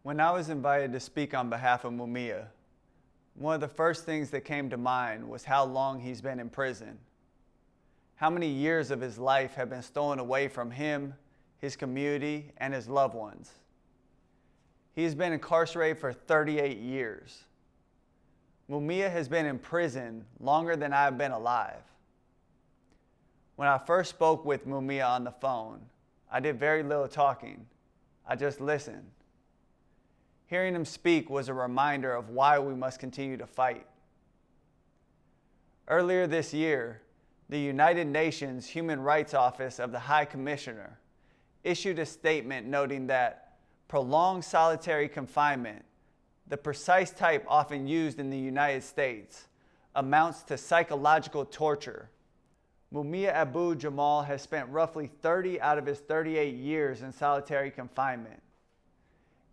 When I was invited to speak on behalf of Mumia, one of the first things that came to mind was how long he's been in prison. How many years of his life have been stolen away from him, his community, and his loved ones. He has been incarcerated for 38 years. Mumia has been in prison longer than I have been alive. When I first spoke with Mumia on the phone, I did very little talking. I just listened. Hearing him speak was a reminder of why we must continue to fight. Earlier this year, the United Nations Human Rights Office of the High Commissioner issued a statement noting that prolonged solitary confinement, the precise type often used in the United States, amounts to psychological torture. Mumia Abu-Jamal has spent roughly 30 out of his 38 years in solitary confinement.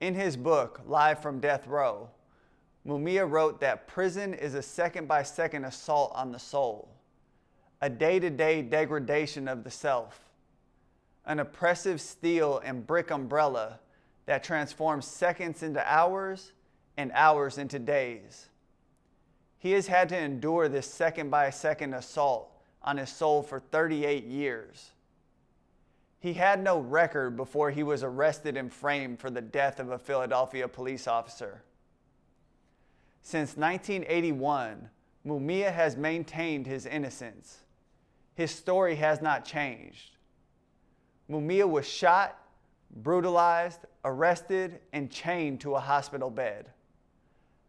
In his book, Live from Death Row, Mumia wrote that prison is a second-by-second assault on the soul, a day-to-day degradation of the self, an oppressive steel and brick umbrella that transforms seconds into hours and hours into days. He has had to endure this second-by-second assault on his soul for 38 years. He had no record before he was arrested and framed for the death of a Philadelphia police officer. Since 1981, Mumia has maintained his innocence. His story has not changed. Mumia was shot, brutalized, arrested, and chained to a hospital bed.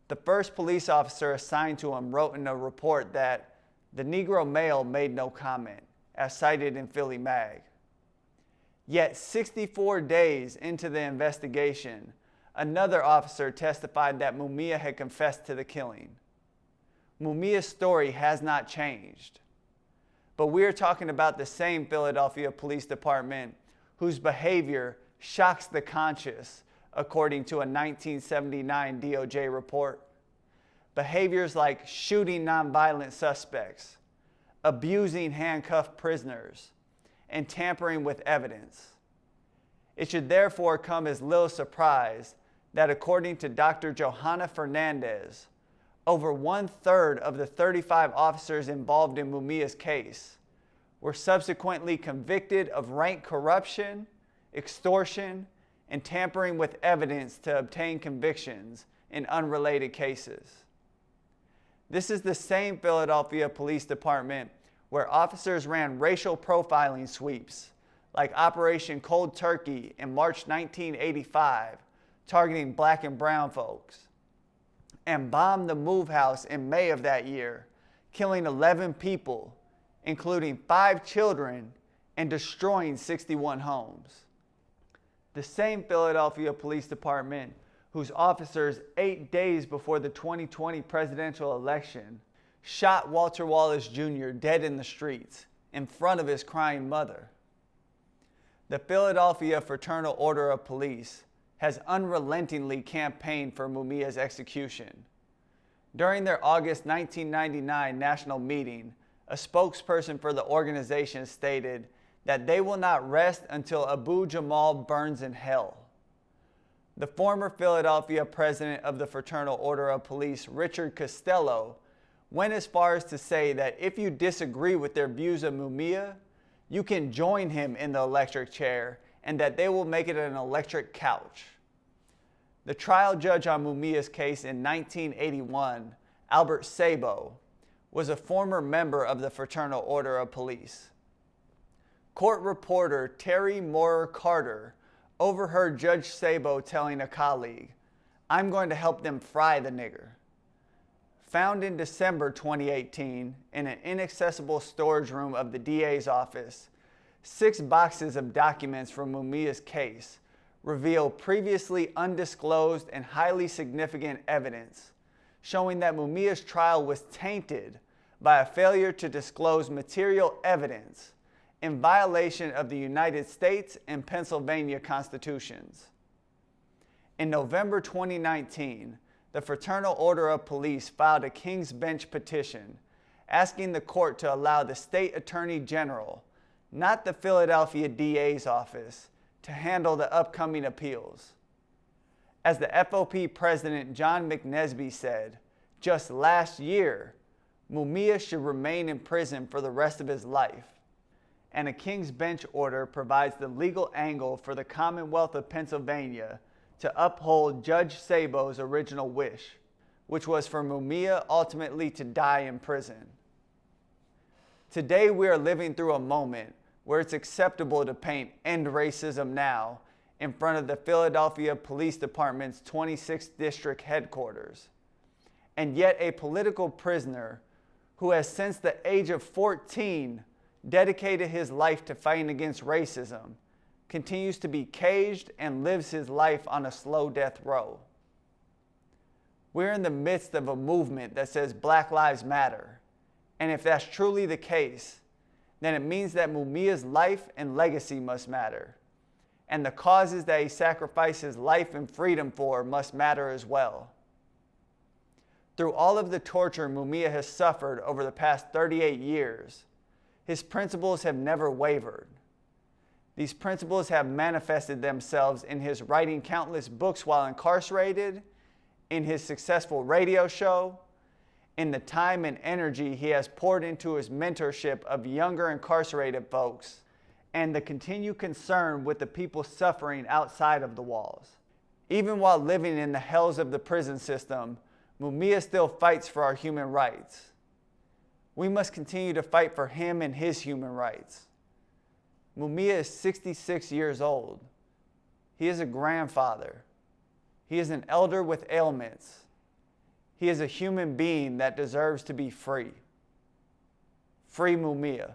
The first police officer assigned to him wrote in a report that the Negro male made no comment, as cited in Philly Mag. Yet 64 days into the investigation, another officer testified that Mumia had confessed to the killing. Mumia's story has not changed. But we are talking about the same Philadelphia Police Department whose behavior shocks the conscious, according to a 1979 DOJ report. Behaviors like shooting nonviolent suspects, abusing handcuffed prisoners, and tampering with evidence. It should therefore come as little surprise that according to Dr. Johanna Fernandez, over 1/3 of the 35 officers involved in Mumia's case were subsequently convicted of rank corruption, extortion, and tampering with evidence to obtain convictions in unrelated cases. This is the same Philadelphia Police Department where officers ran racial profiling sweeps like Operation Cold Turkey in March 1985, targeting black and brown folks, and bombed the Move House in May of that year, killing 11 people, including 5 children, and destroying 61 homes. The same Philadelphia Police Department whose officers 8 days before the 2020 presidential election shot Walter Wallace Jr. dead in the streets in front of his crying mother. The Philadelphia Fraternal Order of Police has unrelentingly campaigned for Mumia's execution. During their August 1999 national meeting, a spokesperson for the organization stated that they will not rest until Abu-Jamal burns in hell. The former Philadelphia president of the Fraternal Order of Police, Richard Costello, went as far as to say that if you disagree with their views of Mumia, you can join him in the electric chair and that they will make it an electric couch. The trial judge on Mumia's case in 1981, Albert Sabo, was a former member of the Fraternal Order of Police. Court reporter Terry Moorer Carter overheard Judge Sabo telling a colleague, "I'm going to help them fry the nigger." Found in December 2018 in an inaccessible storage room of the DA's office, 6 boxes of documents from Mumia's case reveal previously undisclosed and highly significant evidence showing that Mumia's trial was tainted by a failure to disclose material evidence in violation of the United States and Pennsylvania constitutions. In November 2019, the Fraternal Order of Police filed a King's Bench petition asking the court to allow the state attorney general, not the Philadelphia DA's office, to handle the upcoming appeals. As the FOP president John McNesby said, just last year, Mumia should remain in prison for the rest of his life. And a King's Bench order provides the legal angle for the Commonwealth of Pennsylvania to uphold Judge Sabo's original wish, which was for Mumia ultimately to die in prison. Today we are living through a moment where it's acceptable to paint "End Racism Now" in front of the Philadelphia Police Department's 26th District headquarters. And yet a political prisoner who has since the age of 14 dedicated his life to fighting against racism continues to be caged and lives his life on a slow death row. We're in the midst of a movement that says Black Lives Matter. And if that's truly the case, then it means that Mumia's life and legacy must matter. And the causes that he sacrificed his life and freedom for must matter as well. Through all of the torture Mumia has suffered over the past 38 years, his principles have never wavered. These principles have manifested themselves in his writing countless books while incarcerated, in his successful radio show, in the time and energy he has poured into his mentorship of younger incarcerated folks, and the continued concern with the people suffering outside of the walls. Even while living in the hells of the prison system, Mumia still fights for our human rights. We must continue to fight for him and his human rights. Mumia is 66 years old. He is a grandfather. He is an elder with ailments. He is a human being that deserves to be free. Free Mumia.